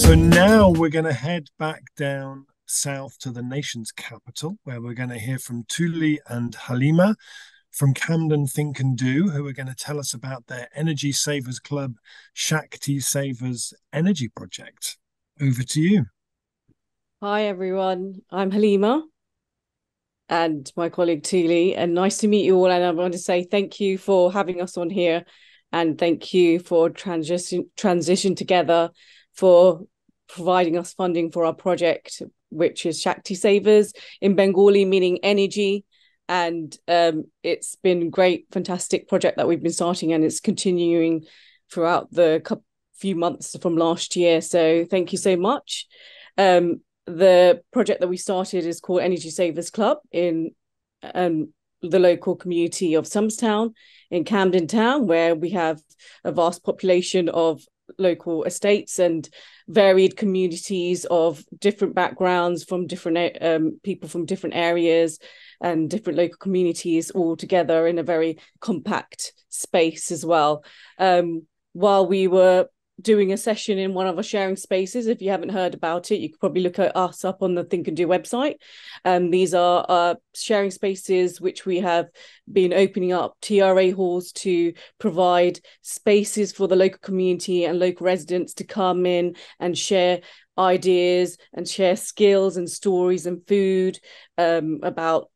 So now we're going to head back down south to the nation's capital, where we're going to hear from Tuli and Halima from Camden Think and Do, who are going to tell us about their Energy Savers Club, Shakti Savers Energy Project. Over to you. Hi everyone, I'm Halima and my colleague Tuli, and nice to meet you all. And I want to say thank you for having us on here, and thank you for transition together for providing us funding for our project, which is Shakti Savers in Bengali, meaning energy. And it's been great, fantastic project that we've been starting, and it's continuing throughout the few months from last year. So thank you so much. The project that we started is called Energy Savers Club in the local community of Summerstown in Camden Town, where we have a vast population of local estates and varied communities of different backgrounds from different people from different areas and different local communities all together in a very compact space as well. While we were doing a session in one of our sharing spaces, if you haven't heard about it, you could probably look at us up on the Think and Do website. These are sharing spaces which we have been opening up TRA halls to provide spaces for the local community and local residents to come in and share ideas and share skills and stories and food about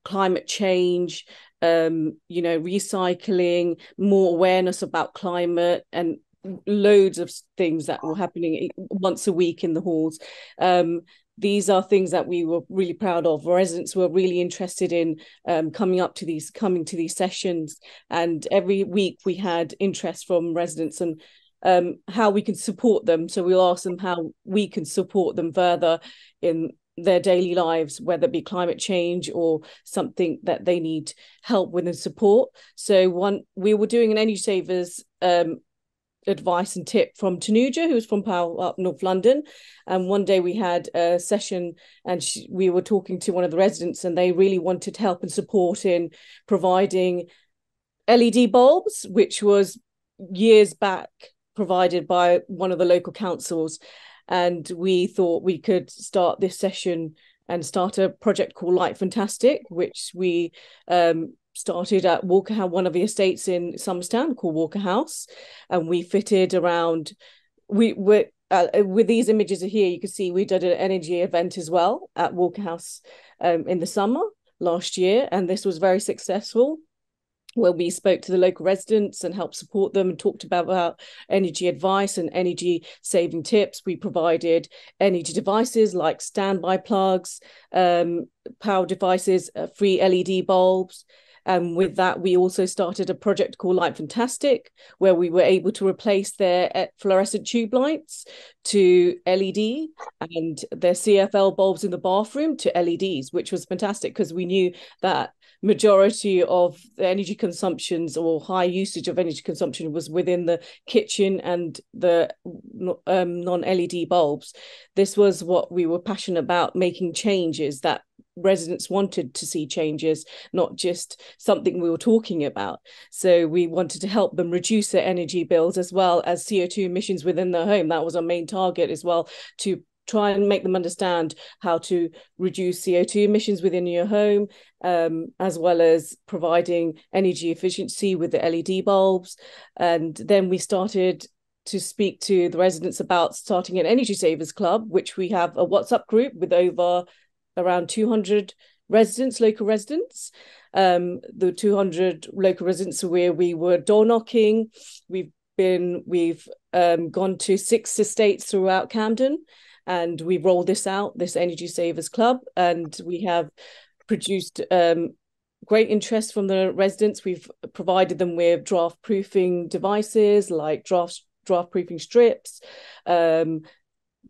climate change, recycling, more awareness about climate, and loads of things that were happening once a week in the halls. These are things that we were really proud of. Residents were really interested in coming to these sessions, and every week we had interest from residents and how we can support them. So we'll ask them how we can support them further in their daily lives, whether it be climate change or something that they need help with and support. So we were doing an energy savers advice and tip from Tanuja, who's from Powell up North London. And one day we had a session and we were talking to one of the residents, and they really wanted help and support in providing LED bulbs, which was years back provided by one of the local councils. And we thought we could start this session and start a project called Light Fantastic, which we started at Walker House, one of the estates in Summerstown called Walker House, and we fitted around. With these images here, you can see we did an energy event as well at Walker House in the summer last year, and this was very successful, where we spoke to the local residents and helped support them and talked about energy advice and energy saving tips. We provided energy devices like standby plugs, power devices, free LED bulbs. And with that, we also started a project called Light Fantastic, where we were able to replace their fluorescent tube lights to LED and their CFL bulbs in the bathroom to LEDs, which was fantastic because we knew that majority of the energy consumptions or high usage of energy consumption was within the kitchen and the non-LED bulbs. This was what we were passionate about, making changes that residents wanted to see changes, not just something we were talking about. So we wanted to help them reduce their energy bills as well as CO2 emissions within their home. That was our main target as well, to try and make them understand how to reduce CO2 emissions within your home, as well as providing energy efficiency with the LED bulbs. And then we started to speak to the residents about starting an Energy Savers Club, which we have a WhatsApp group with around 200 residents, local residents. The 200 local residents where we were door knocking. We've gone to 6 estates throughout Camden, and we've rolled this Energy Savers Club, and we have produced great interest from the residents. We've provided them with draft proofing devices like draft proofing strips,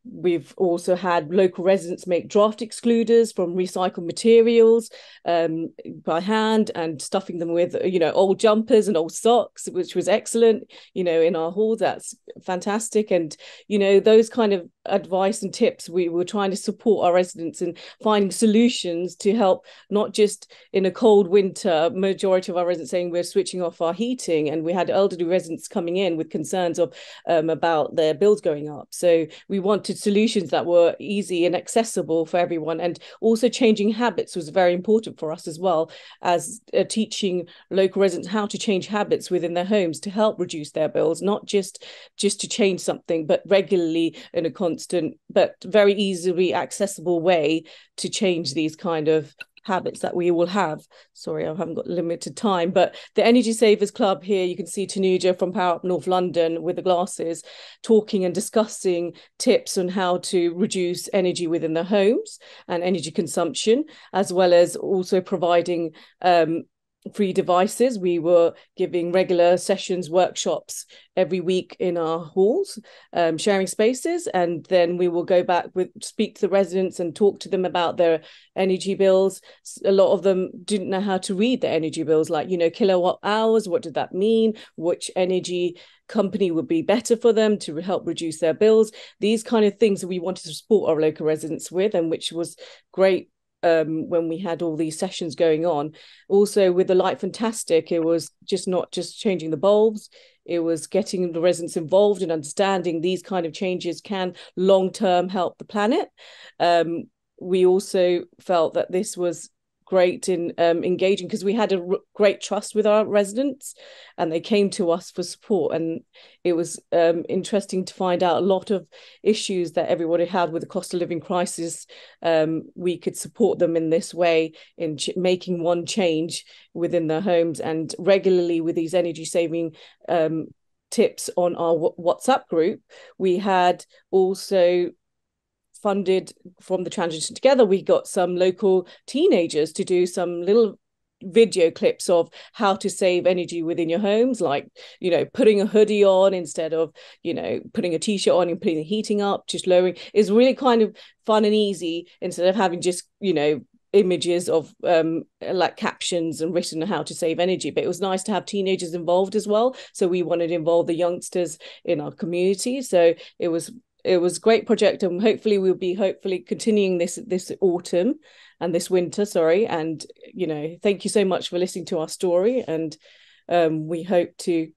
We've also had local residents make draft excluders from recycled materials by hand, and stuffing them with, old jumpers and old socks, which was excellent, in our hall. That's fantastic. And, those kind of advice and tips, we were trying to support our residents in finding solutions to help, not just in a cold winter, majority of our residents saying we're switching off our heating, and we had elderly residents coming in with concerns of about their bills going up. So we wanted solutions that were easy and accessible for everyone. And also changing habits was very important for us as well, as teaching local residents how to change habits within their homes to help reduce their bills, not just to change something, but regularly in a constant but very easily accessible way to change these kind of habits that we all have. Sorry, I haven't got limited time, but the Energy Savers Club here, you can see Tanuja from Power Up North London with the glasses, talking and discussing tips on how to reduce energy within their homes and energy consumption, as well as also providing free devices. We were giving regular sessions, workshops every week in our halls, sharing spaces, and then we will go back speak to the residents and talk to them about their energy bills. A lot of them didn't know how to read their energy bills, like, kilowatt hours, what did that mean, which energy company would be better for them to help reduce their bills. These kind of things that we wanted to support our local residents with, and which was great when we had all these sessions going on. Also with the Light Fantastic, it was just not just changing the bulbs, it was getting the residents involved and understanding these kind of changes can long-term help the planet. We also felt that this was great in engaging, because we had a great trust with our residents and they came to us for support, and it was interesting to find out a lot of issues that everybody had with the cost of living crisis. We could support them in this way in making one change within their homes, and regularly with these energy saving tips on our WhatsApp group. We had also funded from the Transition Together, we got some local teenagers to do some little video clips of how to save energy within your homes, like, putting a hoodie on instead of, putting a t-shirt on and putting the heating up, just lowering. Is really kind of fun and easy, instead of having just, images of like captions and written how to save energy. But it was nice to have teenagers involved as well, so we wanted to involve the youngsters in our community. So it was a great project, and hopefully we'll be continuing this autumn and this winter, sorry. And thank you so much for listening to our story, and we hope to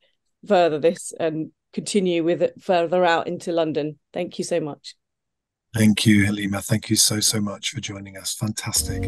further this and continue with it further out into London. Thank you so much. Thank you, Halima. Thank you so much for joining us. Fantastic.